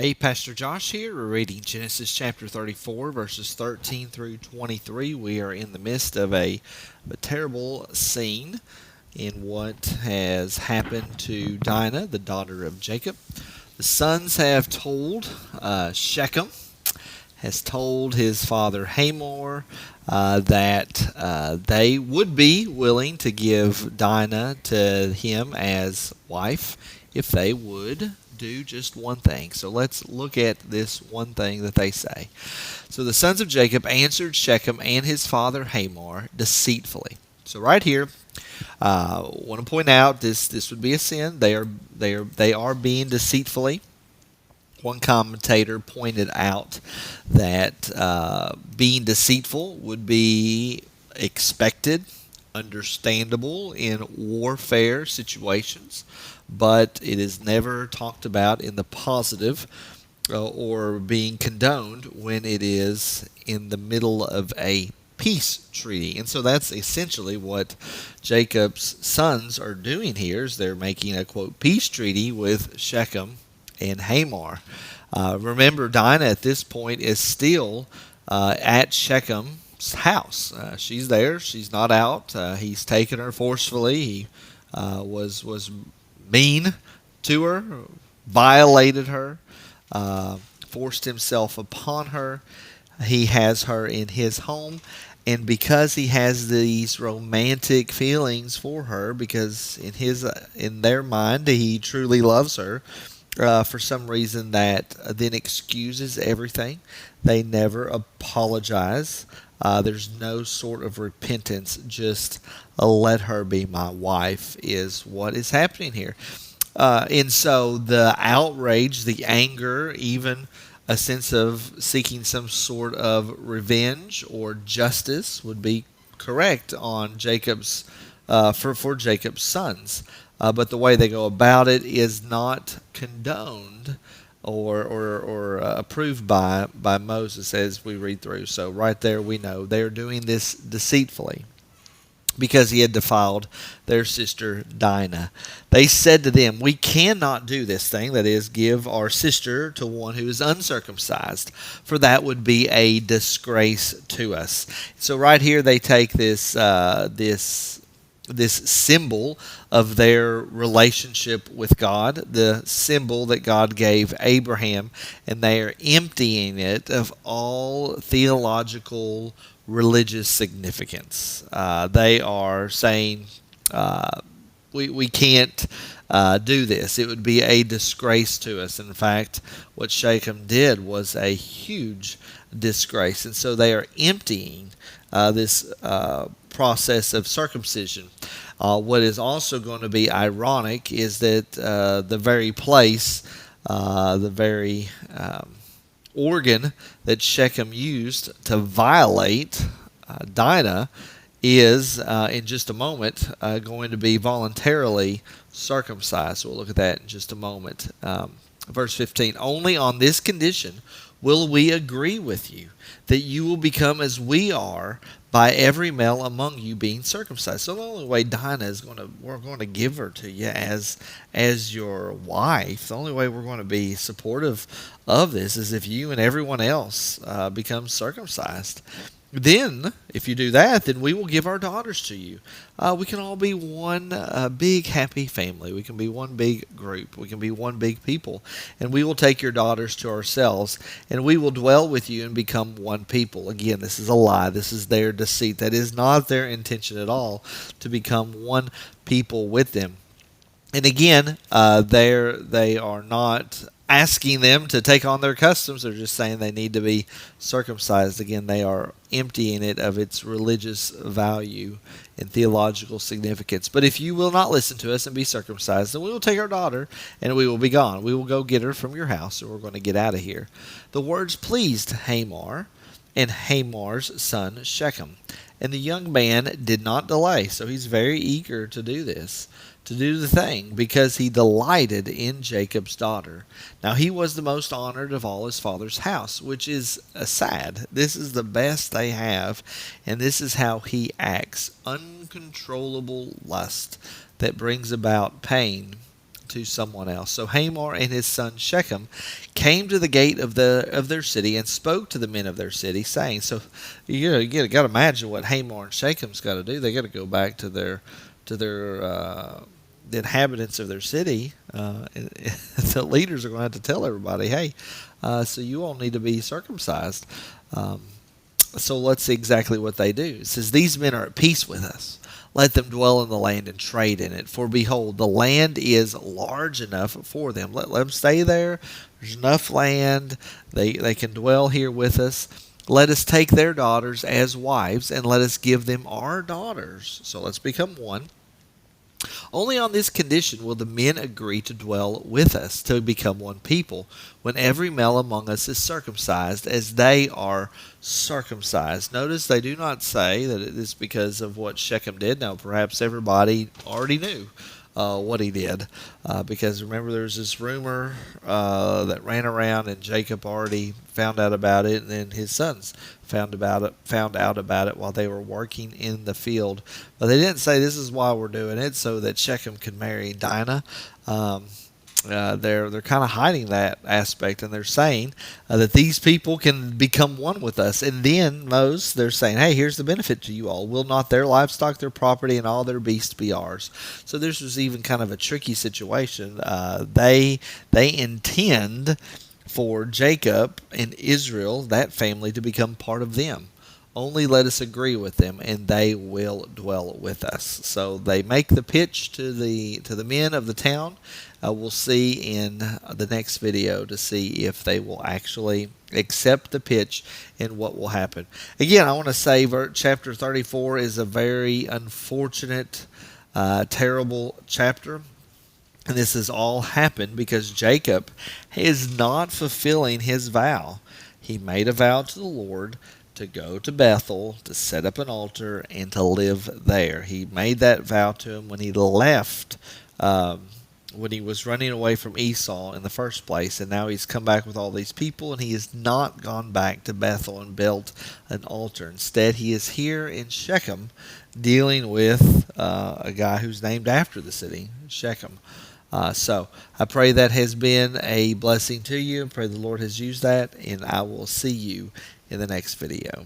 Hey, Pastor Josh here. We're reading Genesis chapter 34, verses 13 through 23. We are in the midst of a terrible scene in what has happened to Dinah, the daughter of Jacob. The sons have told Shechem, has told his father Hamor that they would be willing to give Dinah to him as wife if they would do just one thing. So let's look at this one thing that they say. So the sons of Jacob answered Shechem and his father Hamor deceitfully. So right here, want to point out this would be a sin. They are being deceitfully. One commentator pointed out that being deceitful would be expected, understandable in warfare situations, but it is never talked about in the positive or being condoned when it is in the middle of a peace treaty. And so that's essentially what Jacob's sons are doing here is they're making a quote peace treaty with Shechem and Hamor. Remember, Dinah at this point is still at Shechem's house. She's there. She's not out. He's taken her forcefully. He was mean to her, violated her, forced himself upon her. He has her in his home. And because he has these romantic feelings for her, because in their mind he truly loves her, for some reason that then excuses everything. They never apologize. There's no sort of repentance. Just let her be my wife is what is happening here. And so the outrage, the anger, even a sense of seeking some sort of revenge or justice would be correct on Jacob's for Jacob's sons. But the way they go about it is not condoned or approved by Moses as we read through. So right there we know they're doing this deceitfully because he had defiled their sister Dinah. They said to them, "We cannot do this thing, that is, give our sister to one who is uncircumcised, for that would be a disgrace to us." So right here they take this symbol of their relationship with God, the symbol that God gave Abraham, and they are emptying it of all theological religious significance. They are saying we can't do this. It would be a disgrace to us. In fact, what Shechem did was a huge disgrace. And so they are emptying this process of circumcision. What is also going to be ironic is that the very place, the very organ that Shechem used to violate Dinah is in just a moment going to be voluntarily circumcised. We'll look at that in just a moment. Verse 15, only on this condition will we agree with you, that you will become as we are by every male among you being circumcised. So the only way Dinah is we're going to give her to you as your wife. The only way we're going to be supportive of this is if you and everyone else become circumcised. Then, if you do that, then we will give our daughters to you. We can all be one big happy family. We can be one big group. We can be one big people. And we will take your daughters to ourselves, and we will dwell with you and become one people. Again, this is a lie. This is their deceit. That is not their intention at all, to become one people with them. And again, they are not asking them to take on their customs. They're just saying they need to be circumcised. Again, they are emptying it of its religious value and theological significance. But if you will not listen to us and be circumcised, then we will take our daughter and we will be gone. We will go get her from your house, and we're going to get out of here. The words pleased Hamor and Hamor's son Shechem. And the young man did not delay, so he's very eager to do this, to do the thing, because he delighted in Jacob's daughter. Now he was the most honored of all his father's house, which is sad. This is the best they have, and this is how he acts. Uncontrollable lust that brings about pain to someone else. So Hamor and his son Shechem came to the gate of their city and spoke to the men of their city, saying, so you got to imagine what Hamor and Shechem's got to do. They got to go back to their the inhabitants of their city. The leaders are going to have to tell everybody, hey, so you all need to be circumcised. So let's see exactly what they do. It says, these men are at peace with us. Let them dwell in the land and trade in it. For behold, the land is large enough for them. Let them stay there. There's enough land. They can dwell here with us. Let us take their daughters as wives, and let us give them our daughters. So let's become one. Only on this condition will the men agree to dwell with us, to become one people, when every male among us is circumcised, as they are circumcised. Notice they do not say that it is because of what Shechem did. Now, perhaps everybody already knew what he did, because remember there's this rumor that ran around, and Jacob already found out about it, and then his sons found out about it while they were working in the field. But they didn't say this is why we're doing it, so that Shechem could marry Dinah. They're kind of hiding that aspect, and they're saying that these people can become one with us. And then they're saying, hey, here's the benefit to you all. Will not their livestock, their property, and all their beasts be ours? So this was even kind of a tricky situation. They intend for Jacob and Israel, that family, to become part of them. Only let us agree with them, and they will dwell with us. So they make the pitch to the men of the town. We'll see in the next video to see if they will actually accept the pitch and what will happen. Again, I want to say chapter 34 is a very unfortunate, terrible chapter. And this has all happened because Jacob is not fulfilling his vow. He made a vow to the Lord to go to Bethel, to set up an altar, and to live there. He made that vow to him when he left, when he was running away from Esau in the first place. And now he's come back with all these people, and he has not gone back to Bethel and built an altar. Instead, he is here in Shechem dealing with a guy who's named after the city, Shechem. So I pray that has been a blessing to you. I pray the Lord has used that, and I will see you in the next video.